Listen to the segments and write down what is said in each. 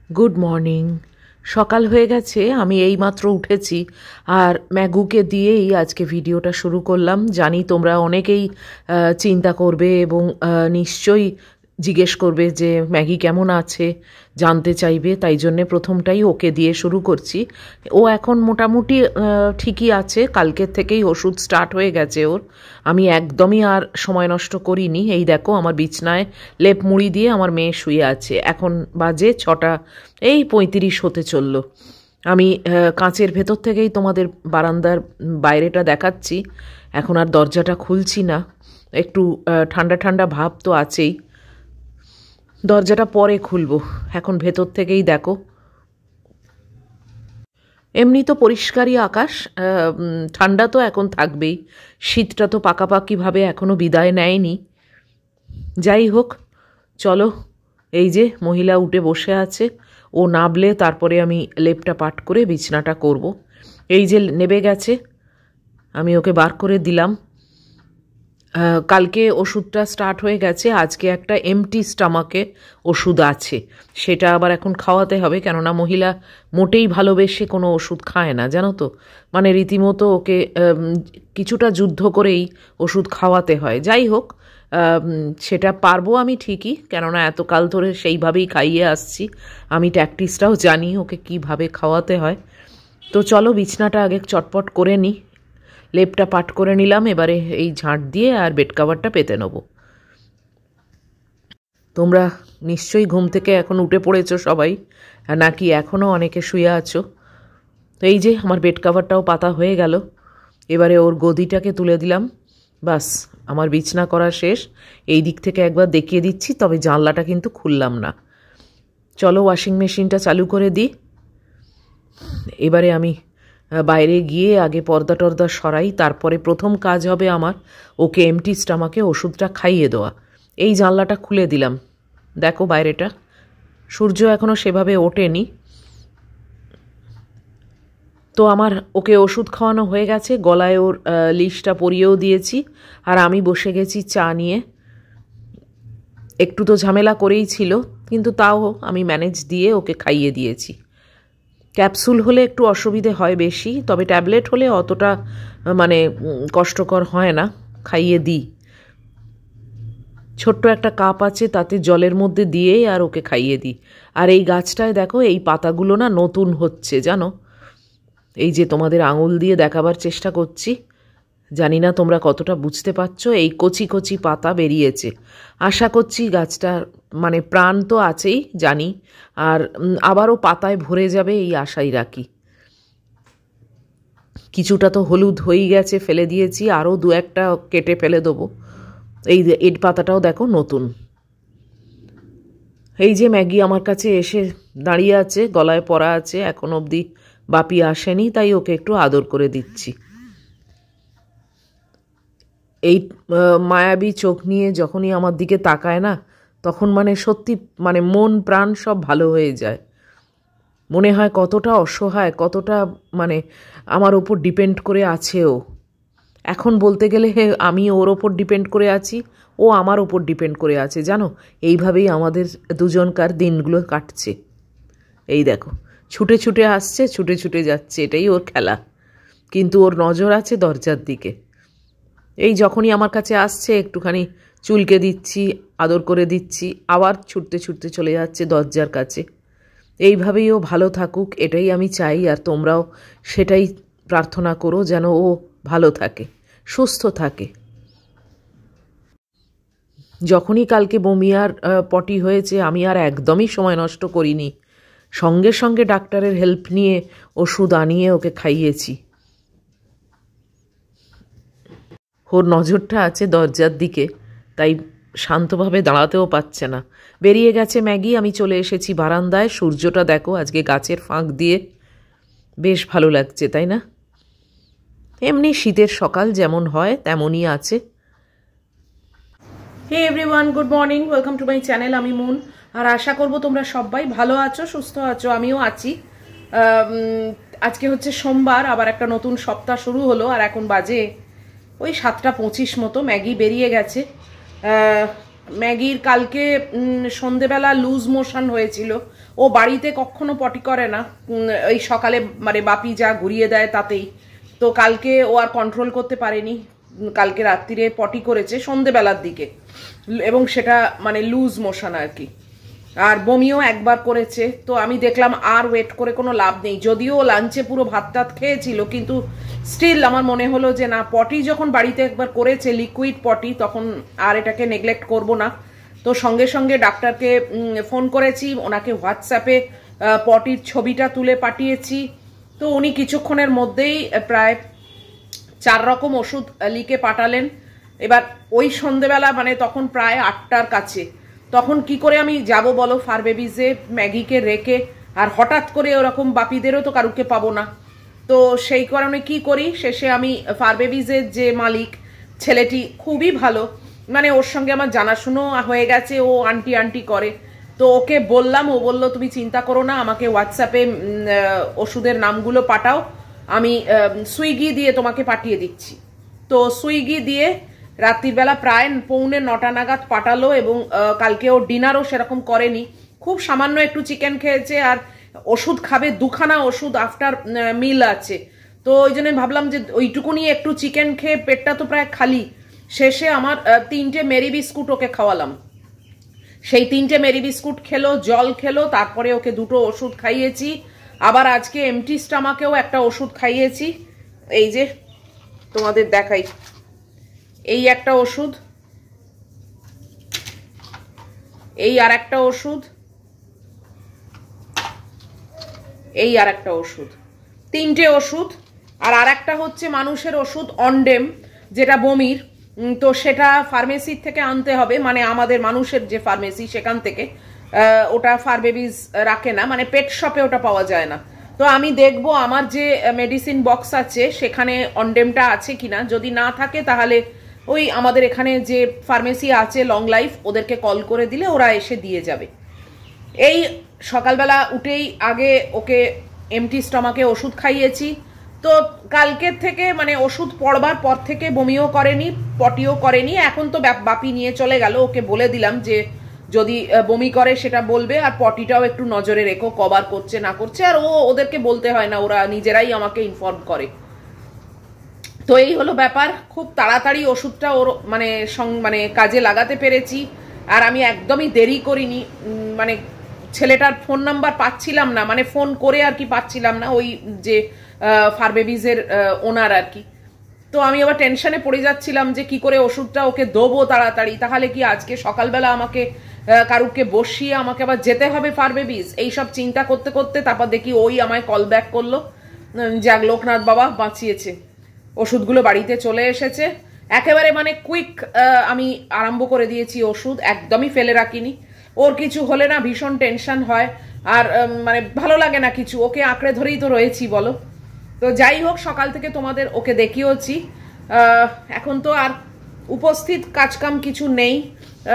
Good morning. সকাল হয়ে গেছে, আমি এইমাত্র উঠেছি আর ম্যাগুকে দিয়েই আজকে ভিডিওটা শুরু করলাম। জানি তোমরা অনেকেই চিন্তা করবে এবং নিশ্চয়ই জিজ্ঞেস করবে যে ম্যাগি কেমন আছে, জানতে চাইবে, তাই জন্যে প্রথমটাই ওকে দিয়ে শুরু করছি। ও এখন মোটামুটি ঠিকই আছে, কালকের থেকেই ওষুধ স্টার্ট হয়ে গেছে ওর। আমি একদমই আর সময় নষ্ট করিনি। এই দেখো আমার বিছনায় লেপ মুড়ি দিয়ে আমার মেয়ে শুয়ে আছে। এখন বাজে 6:35 হতে চললো। আমি কাঁচের ভেতর থেকেই তোমাদের বারান্দার বাইরেটা দেখাচ্ছি। এখন আর দরজাটা খুলছি না, একটু ঠান্ডা ঠান্ডা ভাব তো আছেই। দরজাটা পরে খুলবো, এখন ভেতর থেকেই দেখো। এমনি তো পরিষ্কারই আকাশ, ঠান্ডা তো এখন থাকবেই। শীতটা তো পাকাপাকিভাবে এখনও বিদায় নেয়নি। যাই হোক, চলো। এই যে মহিলা উঠে বসে আছে, ও নাবলে তারপরে আমি লেপটা পাট করে বিছনাটা করব। এই যে নেবে গেছে, আমি ওকে বার করে দিলাম। কালকে ওষুধটা স্টার্ট হয়ে গেছে, আজকে একটা এমটি স্টামাকে ওষুধ আছে, সেটা আবার এখন খাওয়াতে হবে। কেননা মহিলা মোটেই ভালোবেসে কোনো ওষুধ খায় না, জানো তো। মানে রীতিমতো ওকে কিছুটা যুদ্ধ করেই ওষুধ খাওয়াতে হয়। যাই হোক, সেটা পারবো আমি ঠিকই, কেননা এতকাল ধরে সেইভাবেই খাইয়ে আসছি। আমি ট্যাকটিসটাও জানি ওকে কিভাবে খাওয়াতে হয়। তো চলো বিছনাটা আগে চটপট করে নিই। লেপটা পাট করে নিলাম, এবারে এই ঝাঁট দিয়ে আর বেড কাভারটা পেতে নেব। তোমরা নিশ্চয়ই ঘুম থেকে এখন উঠে পড়েছো সবাই, নাকি এখনও অনেকে শুয়ে আছো। তো এই যে আমার বেড কাভারটাও পাতা হয়ে গেল। এবারে ওর গদিটাকে তুলে দিলাম, বাস আমার বিছনা করা শেষ। এই দিক থেকে একবার দেখিয়ে দিচ্ছি, তবে জানলাটা কিন্তু খুললাম না। চলো ওয়াশিং মেশিনটা চালু করে দিই। এবারে আমি বাইরে গিয়ে আগে পর্দা টর্দা সরাই, তারপরে প্রথম কাজ হবে আমার ওকে এমটি স্টামাকে ওষুধটা খাইয়ে দেওয়া। এই জানলাটা খুলে দিলাম, দেখো বাইরেটা। সূর্য এখনও সেভাবে ওঠেনি। তো আমার ওকে ওষুধ খাওয়ানো হয়ে গেছে, গলায় ওর লিস্টটা পরিয়েও দিয়েছি, আর আমি বসে গেছি চা নিয়ে। একটু তো ঝামেলা করেই ছিল, কিন্তু তাও আমি ম্যানেজ দিয়ে ওকে খাইয়ে দিয়েছি। ক্যাপসুল হলে একটু অসুবিধে হয় বেশি, তবে ট্যাবলেট হলে অতটা মানে কষ্টকর হয় না, খাইয়ে দিই। ছোট্ট একটা কাপ আছে, তাতে জলের মধ্যে দিয়েই আর ওকে খাইয়ে দিই। আর এই গাছটায় দেখো, এই পাতাগুলো না নতুন হচ্ছে, জানো। এই যে তোমাদের আঙুল দিয়ে দেখাবার চেষ্টা করছি, জানি না তোমরা কতটা বুঝতে পারছো। এই কচি কচি পাতা বেরিয়েছে। আশা করছি গাছটার মানে প্রাণ তো আছেই জানি, আর আবারও পাতায় ভরে যাবে এই আশাই রাখি। কিছুটা তো হলুদ হয়েই গেছে, ফেলে দিয়েছি, আরও দু একটা কেটে ফেলে দেবো। এই পাতাটাও দেখো নতুন। এই যে ম্যাগি আমার কাছে এসে দাঁড়িয়ে আছে, গলায় পরা আছে, এখন অবধি বাপি আসেনি, তাই ওকে একটু আদর করে দিচ্ছি। এই মায়াবী চোখ নিয়ে যখনই আমার দিকে তাকায় না, তখন মানে সত্যি মানে মন প্রাণ সব ভালো হয়ে যায়। মনে হয় কতটা অসহায়, কতটা মানে আমার ওপর ডিপেন্ড করে আছে ও। এখন বলতে গেলে আমি ওর ওপর ডিপেন্ড করে আছি, ও আমার ওপর ডিপেন্ড করে আছে, জানো। এইভাবেই আমাদের দুজনকার দিনগুলো কাটছে। এই দেখো, ছুটে ছুটে আসছে, ছুটে ছুটে যাচ্ছে, এটাই ওর খেলা। কিন্তু ওর নজর আছে দরজার দিকে। এই যখনই আমার কাছে আসছে একটুখানি চুলকে দিচ্ছি, আদর করে দিচ্ছি, আবার ছুটতে ছুটতে চলে যাচ্ছে দরজার কাছে। এইভাবেই ও ভালো থাকুক, এটাই আমি চাই, আর তোমরাও সেটাই প্রার্থনা করো, যেন ও ভালো থাকে, সুস্থ থাকে। যখনই কালকে বমি আর পটি হয়েছে, আমি আর একদমই সময় নষ্ট করিনি, সঙ্গে সঙ্গে ডাক্তারের হেল্প নিয়ে ওষুধ আনিয়ে ওকে খাইয়েছি। ওর নজরটা আছে দরজার দিকে, তাই শান্তভাবে দাঁড়াতেও পারছে না। বেরিয়ে গেছে ম্যাগি, আমি চলে এসেছি বারান্দায়। সূর্যটা দেখো আজকে গাছের ফাঁক দিয়ে বেশ ভালো লাগছে, তাই না? এমনি শীতের সকাল যেমন হয় তেমনই আছে। Hey everyone, good morning, welcome to my channel. আমি মুন, আর আশা করব তোমরা সবাই ভালো আছো, সুস্থ আছো। আমিও আছি। আজকে হচ্ছে সোমবার, আবার একটা নতুন সপ্তাহ শুরু হলো, আর এখন বাজে ওই 7:25 মতো। ম্যাগি বেরিয়ে গেছে। ম্যাগির কালকে সন্ধেবেলা লুজ মোশন হয়েছিল, ও বাড়িতে কখনো পটি করে না, ওই সকালে মানে বাপি যা ঘুরিয়ে দেয় তাতেই। তো কালকে ও আর কন্ট্রোল করতে পারেনি, কালকে রাত্রিরে পটি করেছে সন্ধেবেলার দিকে, এবং সেটা মানে লুজ মোশন আর কি, আর বমিও একবার করেছে। তো আমি দেখলাম আর ওয়েট করে কোনো লাভ নেই, যদিও লাঞ্চে পুরো ভাত টাত খেয়েছিল, কিন্তু স্টিল আমার মনে হলো যে না, পটি যখন বাড়িতে একবার করেছে লিকুইড পটি, তখন আর এটাকে নেগলেক্ট করব না। তো সঙ্গে সঙ্গে ডাক্তারকে ফোন করেছি, ওনাকে হোয়াটসঅ্যাপে পটির ছবিটা তুলে পাঠিয়েছি। তো উনি কিছুক্ষণের মধ্যেই প্রায় 4 রকম ওষুধ লিখে পাঠালেন। এবার ওই সন্ধেবেলা মানে তখন প্রায় 8টার কাছে, তখন কি করে আমি যাব বলো ফার বেবিজে ম্যাগিকে রেখে, আর হঠাৎ করে ওরকম বাপিদেরও তো কারুকে পাবো না। তো সেই কারণে কি করি, শেষে আমি ফার বেবিজের যে মালিক ছেলেটি খুবই ভালো, মানে ওর সঙ্গে আমার জানাশুনো হয়ে গেছে, ও আন্টি আন্টি করে। তো ওকে বললাম, ও বললো তুমি চিন্তা করো না, আমাকে হোয়াটসঅ্যাপে ওষুধের নামগুলো পাঠাও, আমি সুইগি দিয়ে তোমাকে পাঠিয়ে দিচ্ছি। তো সুইগি দিয়ে রাত্রির বেলা প্রায় 8:45 নাগাদ পাঠালো, এবং কালকে ও ডিনারও সেরকম করেনি, খুব সামান্য একটু চিকেন খেয়েছে, আর ওষুধ খাবে 2খানা ওষুধ আফটার মিল আছে। তো ওই জন্য ভাবলাম যে ওইটুকুনি একটু চিকেন খেয়ে পেটটা তো প্রায় খালি। শেষে আমার 3টে মেরি বিস্কুট ওকে খাওয়ালাম, সেই 3টে মেরি বিস্কুট খেলো, জল খেলো, তারপরে ওকে 2টো ওষুধ খাইয়েছি। আবার আজকে এমটি স্টমাকেও একটা ওষুধ খাইয়েছি, এই যে তোমাদের দেখাই, এই একটা ওষুধ, এই আর একটা ওষুধ, এই আর একটা ওষুধ, 3টে ওষুধ। আর একটা হচ্ছে মানুষের ওষুধ অনডেম, যেটা বমির, তো সেটা ফার্মেসির থেকে আনতে হবে, মানে আমাদের মানুষের যে ফার্মেসি সেখান থেকে, ওটা ফার বেবিজ রাখে না, মানে পেট শপে ওটা পাওয়া যায় না। তো আমি দেখবো আমার যে মেডিসিন বক্স আছে সেখানে অনডেমটা আছে কিনা, যদি না থাকে তাহলে ওই আমাদের এখানে যে ফার্মেসি আছে লং লাইফ, ওদেরকে কল করে দিলে ওরা এসে দিয়ে যাবে। এই সকালবেলা উঠেই আগে ওকে এমটি স্টমাকে ওষুধ খাইয়েছি। তো কালকের থেকে মানে ওষুধ পড়বার পর থেকে বমিও করেনি, পটিও করেনি। এখন তো বাপি নিয়ে চলে গেল, ওকে বলে দিলাম যে যদি বমি করে সেটা বলবে, আর পটিটাও একটু নজরে রেখো কবার করছে না করছে, আর ওদেরকে বলতে হয় না, ওরা নিজেরাই আমাকে ইনফর্ম করে। তো এই হলো ব্যাপার, খুব তাড়াতাড়ি ওষুধটা ওর মানে মানে কাজে লাগাতে পেরেছি, আর আমি একদমই দেরি করিনি। মানে ছেলেটার ফোন নাম্বার পাচ্ছিলাম না, মানে ফোন করে আর কি পাচ্ছিলাম না, ওই যে ফার বেবিজের ওনার আর কি। তো আমি আবার টেনশনে পড়ে যাচ্ছিলাম যে কি করে ওষুধটা ওকে দেবো তাড়াতাড়ি, তাহলে কি আজকে সকালবেলা আমাকে কারুকে বসিয়ে আমাকে আবার যেতে হবে ফার বেবিজ, এইসব চিন্তা করতে করতে তারপর দেখি ওই আমায় কল ব্যাক করলো, যাক লোকনাথ বাবা বাঁচিয়েছে, ওষুধগুলো বাড়িতে চলে এসেছে একেবারে, মানে কুইক আমি আরম্ভ করে দিয়েছি ওষুধ, একদমই ফেলে রাখিনি। ওর কিছু হলে না ভীষণ টেনশন হয়, আর মানে ভালো লাগে না কিছু, ওকে আঁকড়ে ধরেই তো রয়েছি বলো। তো যাই হোক, সকাল থেকে তোমাদের ওকে দেখিয়েছি। এখন তো আর উপস্থিত কাজকাম কিছু নেই,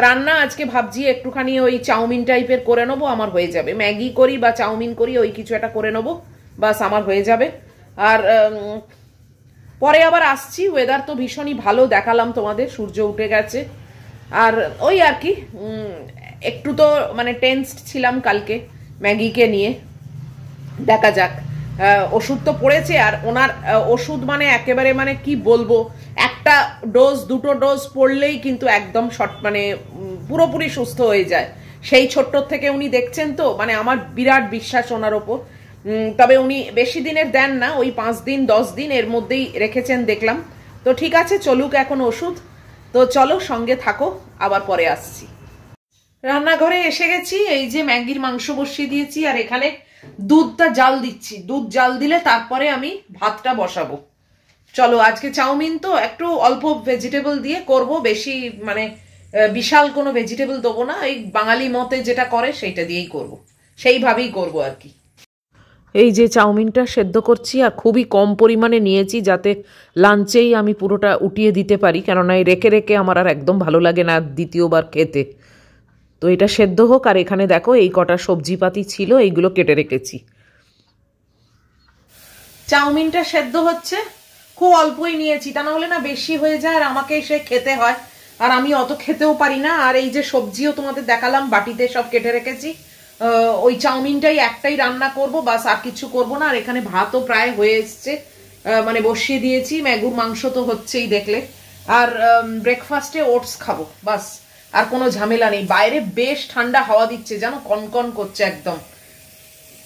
রান্না আজকে ভাবছি একটুখানি ওই চাউমিন টাইপের করে নেবো, আমার হয়ে যাবে, ম্যাগি করি বা চাউমিন করি, ওই কিছু একটা করে নেবো, বাস আমার হয়ে যাবে। আর পরে আবার আসছি, ওয়েদার তো ভীষণই ভালো, দেখালাম তোমাদের, সূর্য উঠে গেছে। আর ওই আর কি একটু তো মানে টেন্সড ছিলাম কালকে ম্যাগিকে নিয়ে, দেখা যাক। ওষুধ তো পড়েছে, আর ওনার ওষুধ মানে একেবারে মানে কি বলবো, একটা ডোজ 2টো ডোজ পড়লেই কিন্তু একদম মানে পুরোপুরি সুস্থ হয়ে যায়। সেই ছোট্ট থেকে উনি দেখছেন, তো মানে আমার বিরাট বিশ্বাস ওনার ওপর। তবে উনি বেশি দিনের দেন না, ওই 5 দিন 10 দিন এর মধ্যেই রেখেছেন দেখলাম। তো ঠিক আছে, চলুক এখন ওষুধ। তো চলো সঙ্গে থাকো, আবার পরে আসছি। রান্নাঘরে এসে গেছি, এই যে ম্যাগির মাংস বসিয়ে দিয়েছি, আর এখানে দুধটা জাল দিচ্ছি, দুধ জাল দিলে তারপরে আমি ভাতটা বসাবো। চলো, আজকে চাউমিন তো একটু অল্প ভেজিটেবল দিয়ে করব, বেশি মানে বিশাল কোনো ভেজিটেবল দেবো না, এই বাঙালি মতে যেটা করে সেইটা দিয়েই করব, সেইভাবেই করব আর কি। এই যে চাউমিনটা সেদ্ধ করছি, আর খুবই কম পরিমাণে নিয়েছি যাতে লাঞ্চেই আমি পুরোটা উঠিয়ে দিতে পারি, কেননা এই রেখে রেখে আমার আর একদম ভালো লাগে না দ্বিতীয়বার খেতে। তো এটা সেদ্ধ হোক, আর এখানে দেখো এই কটা সবজিপাতি ছিল, এইগুলো কেটে রেখেছি। চাউমিনটা সেদ্ধ হচ্ছে, খুব অল্পই নিয়েছি, তা না হলে না বেশি হয়ে যায় আর আমাকে এসে খেতে হয়, আর আমি অত খেতেও পারি না। আর এই যে সবজিও তোমাদের দেখালাম বাটিতে সব কেটে রেখেছি, ওই চাউমিনটাই একটাই রান্না করব, বাস আর কিছু করব না। আর এখানে ভাতও প্রায় হয়ে এসছে, মানে বসিয়ে দিয়েছি, ম্যাগুর মাংস তো হচ্ছেই দেখলে। আর ব্রেকফাস্টে ওটস খাবো, বাস। আর কোনো ঝামেলা নেই। বাইরে বেশ ঠান্ডা হাওয়া দিচ্ছে, যেন কনকন করছে একদম।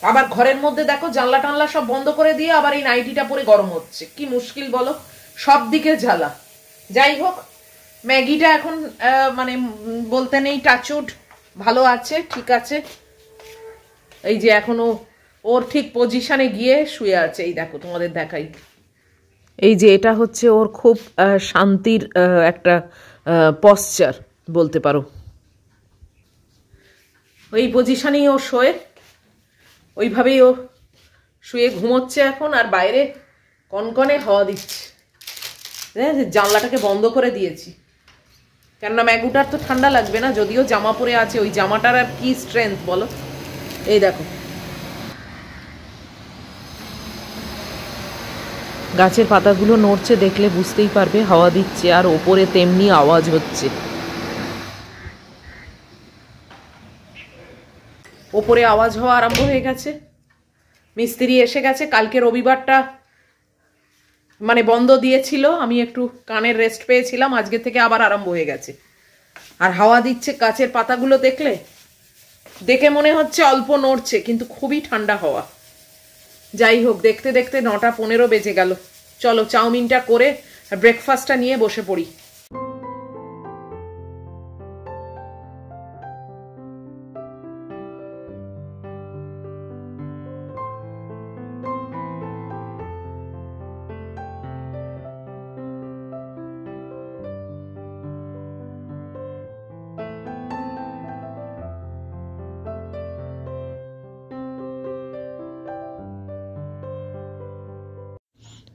আবার ঘরের মধ্যে দেখো জানলা টানলা সব বন্ধ করে দিয়ে আবার এই নাইটিটা পরে গরম হচ্ছে, কি মুশকিল বলো, সব দিকে জ্বালা। যাই হোক, ম্যাগিটা এখন মানে বলতে নেই, টাচউড ভালো আছে, ঠিক আছে। এই যে এখনো ওর ঠিক পজিশনে গিয়ে শুয়ে আছে, এই দেখো তোমাদের দেখাই। এই যে এটা হচ্ছে ওর খুব শান্তির একটা পশ্চার বলতে পারো। ওই পজিশনেই ও শোয়, ওইভাবেই ও শুয়ে ঘুমোচ্ছে এখন। আর বাইরে কনকনে হাওয়া দিচ্ছে, জানলাটাকে বন্ধ করে দিয়েছি, কেননা ম্যাগুটার তো ঠান্ডা লাগবে না, যদিও জামা পরে আছে। ওই জামাটার আর কি স্ট্রেংথ বলো। এই দেখো গাছের পাতাগুলো নড়ছে, দেখলে বুঝতেই পারবে হাওয়া দিচ্ছে, আর ওপরে তেমনি আওয়াজ হচ্ছে। ওপরে আওয়াজ হওয়া আরম্ভ হয়ে গেছে, মিস্ত্রি এসে গেছে। কালকে রবিবারটা মানে বন্ধ দিয়েছিল, আমি একটু কানের রেস্ট পেয়েছিলাম, আজকে থেকে আবার আরম্ভ হয়ে গেছে। আর হাওয়া দিচ্ছে, গাছের পাতাগুলো দেখলে, দেখে মনে হচ্ছে অল্প নড়ছে, কিন্তু খুবই ঠান্ডা হাওয়া। যাই হোক, দেখতে দেখতে 9:15 বেজে গেল। চলো চাউমিনটা করে ব্রেকফাস্টটা নিয়ে বসে পড়ি।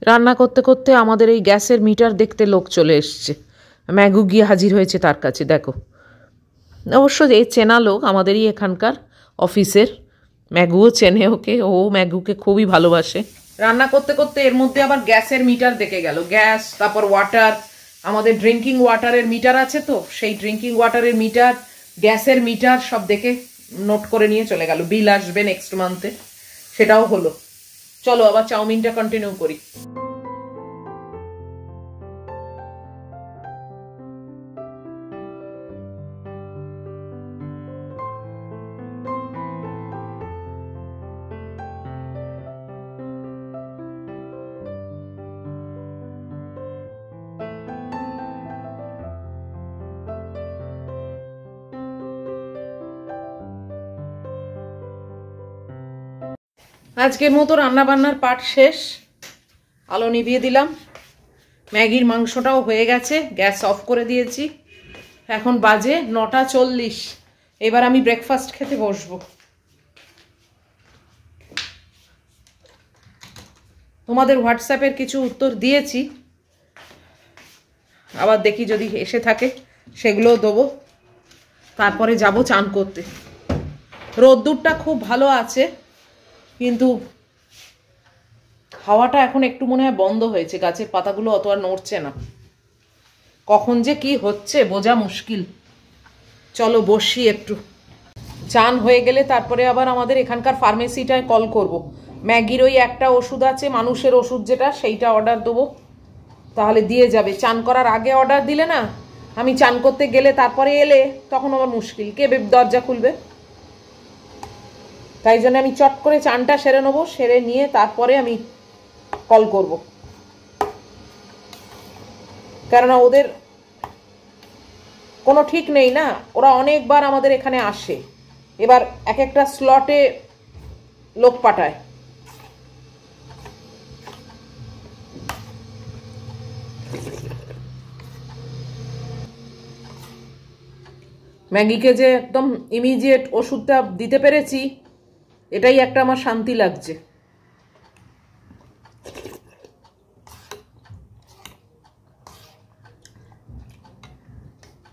রান্না করতে করতে আমাদের এই গ্যাসের মিটার দেখতে লোক চলে এসছে। ম্যাগু গিয়ে হাজির হয়েছে তার কাছে, দেখো। অবশ্য এই চেনা লোক, আমাদেরই এখানকার অফিসের। ম্যাগুও চেনে ওকে, ও ম্যাগুকে খুবই ভালোবাসে। রান্না করতে করতে এর মধ্যে আবার গ্যাসের মিটার দেখে গেল। গ্যাস, তারপর ওয়াটার, আমাদের ড্রিঙ্কিং ওয়াটারের মিটার আছে তো, সেই ড্রিঙ্কিং ওয়াটারের মিটার, গ্যাসের মিটার সব দেখে নোট করে নিয়ে চলে গেল। বিল আসবে নেক্সট মান্থে, সেটাও হলো। চলো আবার চাউমিনটা কন্টিনিউ করি। আজকের মতো রান্নাবান্নার পার্ট শেষ, আলো নিভিয়ে দিলাম। ম্যাগির মাংসটাও হয়ে গেছে, গ্যাস অফ করে দিয়েছি। এখন বাজে 9:40। এবার আমি ব্রেকফাস্ট খেতে বসবো। তোমাদের হোয়াটসঅ্যাপের কিছু উত্তর দিয়েছি, আবার দেখি যদি এসে থাকে সেগুলোও দেবো। তারপরে যাব চান করতে। রোদ্দুরটা খুব ভালো আছে, কিন্তু হাওয়াটা এখন একটু মনে হয় বন্ধ হয়েছে, গাছের পাতাগুলো অত আর নড়ছে না। কখন যে কি হচ্ছে বোঝা মুশকিল। চলো বসি একটু। চান হয়ে গেলে তারপরে আবার আমাদের এখানকার ফার্মেসিটায় কল করব। ম্যাগির ওই একটা ওষুধ আছে, মানুষের ওষুধ যেটা, সেইটা অর্ডার দেবো, তাহলে দিয়ে যাবে। চান করার আগে অর্ডার দিলে না, আমি চান করতে গেলে তারপরে এলে তখন আমার মুশকিল, কে দরজা খুলবে? তাই জন্য আমি চট করে চানটা সেরে নেবো, সেরে নিয়ে তারপরে আমি কল করব। কেননা ওদের কোনো ঠিক নেই না, ওরা অনেকবার আমাদের এখানে আসে, এবার এক একটা স্লটে লোক পাঠায়। ম্যাগিকে যে একদম ইমিডিয়েট ওষুধটা দিতে পেরেছি, এটাই একটা আমার শান্তি লাগছে।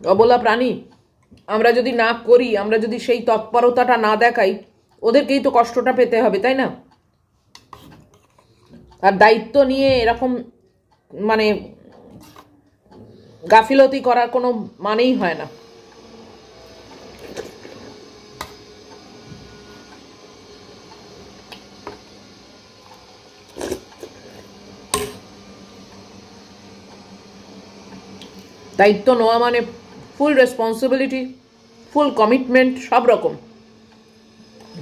অবলা প্রাণী, আমরা যদি না করি, আমরা যদি সেই তৎপরতাটা না দেখাই, ওদেরকেই তো কষ্টটা পেতে হবে, তাই না? আর দায়িত্ব নিয়ে এরকম মানে গাফিলতি করার কোনো মানেই হয় না। দায়িত্ব নেওয়া মানে ফুল রেসপন্সিবিলিটি, ফুল কমিটমেন্ট, সব রকম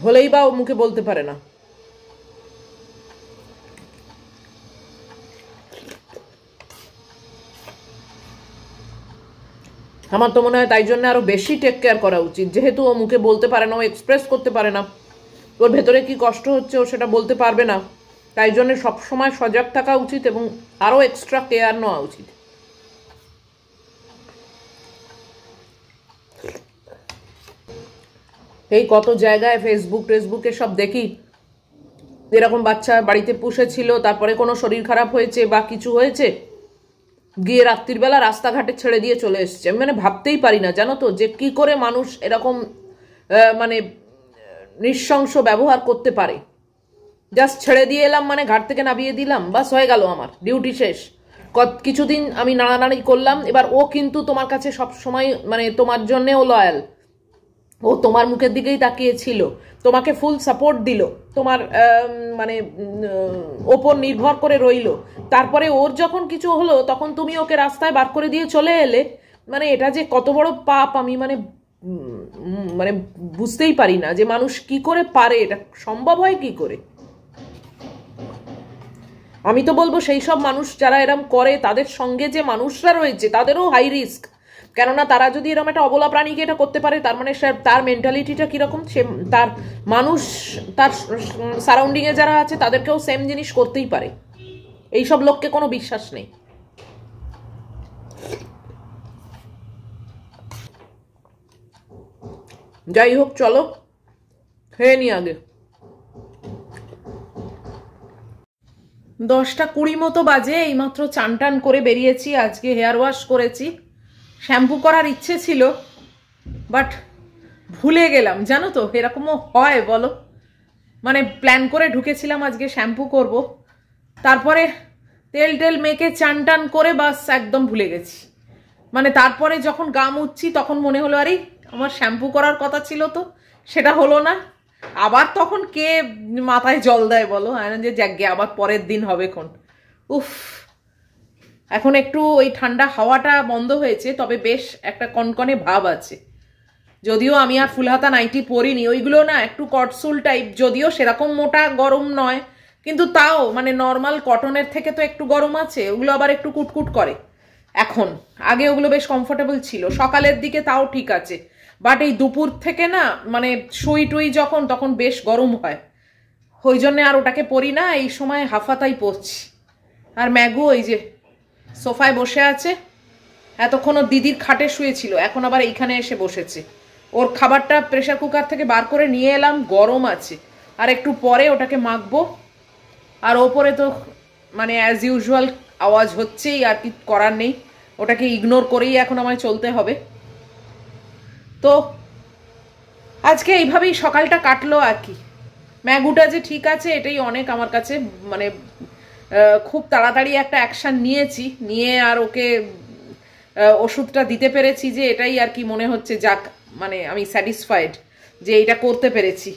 হলেই বা ও মুখে বলতে পারে না। আমার তো মনে হয় তাই জন্য আরো বেশি টেক কেয়ার করা উচিত, যেহেতু ও মুখে বলতে পারে না, ও এক্সপ্রেস করতে পারে না, ওর ভেতরে কি কষ্ট হচ্ছে ও সেটা বলতে পারবে না, তাই জন্য সবসময় সজাগ থাকা উচিত এবং আরো এক্সট্রা কেয়ার নেওয়া উচিত। এই কত জায়গায় ফেসবুকে সব দেখি এরকম বাচ্চা বাড়িতে পুষেছিল, তারপরে কোনো শরীর খারাপ হয়েছে বা কিছু হয়েছে, গিয়ে রাত্রিবেলা রাস্তাঘাটে ছেড়ে দিয়ে চলে এসছে। আমি মানে ভাবতেই পারি না, জানো তো, যে কি করে মানুষ এরকম মানে নৃশংস ব্যবহার করতে পারে। জাস্ট ছেড়ে দিয়ে এলাম, মানে ঘাট থেকে নামিয়ে দিলাম, বাস হয়ে গেল, আমার ডিউটি শেষ। কিছুদিন আমি নাড়ানাড়ি করলাম, এবার ও কিন্তু তোমার কাছে সব সময় মানে তোমার জন্যেও লয়াল, ও তোমার মুখের দিকেই তাকিয়েছিল, তোমাকে ফুল সাপোর্ট দিল, তোমার মানে ওপর নির্ভর করে রইল। তারপরে ওর যখন কিছু হলো তখন তুমি ওকে রাস্তায় বার করে দিয়ে চলে এলে, মানে এটা যে কত বড় পাপ আমি মানে মানে বুঝতেই পারি না যে মানুষ কি করে পারে, এটা সম্ভব হয় কি করে। আমি তো বলবো সেই সব মানুষ যারা এরম করে তাদের সঙ্গে যে মানুষরা রয়েছে তাদেরও হাই রিস্ক, কেননা তারা যদি এরকম একটা অবলা প্রাণীকে এটা করতে পারে, তার মানে তার মেন্টালিটিটা কিরকম, সে তার মানুষ তার সারাউন্ডিংয়ে যারা আছে তাদেরকেও সেম জিনিস করতেই পারে। এইসব লোককে কোনো বিশ্বাস নেই। যাই হোক, চলো খেয়ে নি আগে। 10:20 মতো বাজে, এইমাত্র চান টান করে বেরিয়েছি। আজকে হেয়ার ওয়াশ করেছি, শ্যাম্পু করার ইচ্ছে ছিল বাট ভুলে গেলাম, জানো তো, এরকমও হয় বলো। মানে প্ল্যান করে ঢুকেছিলাম আজকে শ্যাম্পু করব, তারপরে তেল মেখে চান টান করে বাস একদম ভুলে গেছি। মানে তারপরে যখন গা মুছছি তখন মনে হলো আরে আমার শ্যাম্পু করার কথা ছিল তো, সেটা হলো না। আবার তখন কে মাথায় জল দেয় বলো, যে যাকে আবার পরের দিন হবে কোন। উফ, এখন একটু ওই ঠান্ডা হাওয়াটা বন্ধ হয়েছে, তবে বেশ একটা কনকনে ভাব আছে। যদিও আমি আর ফুলহাতা নাইটি পরিনি, ওইগুলো না একটু কটসুল টাইপ, যদিও সেরকম মোটা গরম নয়, কিন্তু তাও মানে নর্মাল কটনের থেকে তো একটু গরম আছে, ওগুলো আবার একটু কুটকুট করে এখন। আগে ওগুলো বেশ কমফোর্টেবল ছিল, সকালের দিকে তাও ঠিক আছে, বাট এই দুপুর থেকে না মানে শুই টুই যখন, তখন বেশ গরম হয়, ওই জন্যে আর ওটাকে পরি না। এই সময় হাফাতাই পরছি। আর ম্যাগু ওই যে সোফায় বসে আছে, এতক্ষণ ওর দিদির খাটে শুয়েছিল, এখন আবার এইখানে এসে বসেছে। ওর খাবারটা প্রেসার কুকার থেকে বার করে নিয়ে এলাম, গরম আছে, আর একটু পরে ওটাকে মাখবো। আর ওপরে তো মানে অ্যাজ ইউজুয়াল আওয়াজ হচ্ছেই, আর কি করার নেই, ওটাকে ইগনোর করেই এখন আমায় চলতে হবে। তো আজকে এইভাবেই সকালটা কাটলো আর কি। ম্যাগুটা যে ঠিক আছে এটাই অনেক আমার কাছে, মানে খুব তাড়াতাড়ি একটা অ্যাকশান নিয়েছি, নিয়ে আর ওকে ওষুধটা দিতে পেরেছি, যে এটাই আর কি মনে হচ্ছে, যাক মানে আমি স্যাটিসফাইড যে এইটা করতে পেরেছি।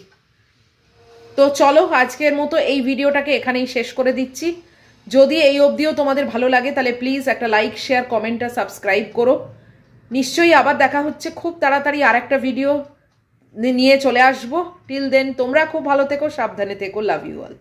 তো চলো আজকের মতো এই ভিডিওটাকে এখানেই শেষ করে দিচ্ছি। যদি এই অবধিও তোমাদের ভালো লাগে তাহলে প্লিজ একটা লাইক, শেয়ার, কমেন্ট আর সাবস্ক্রাইব করো। নিশ্চয়ই আবার দেখা হচ্ছে খুব তাড়াতাড়ি, আর একটা ভিডিও নিয়ে চলে আসবো। টিল দেন তোমরা খুব ভালো থেকো, সাবধানে থেকো, লাভ ইউ অল।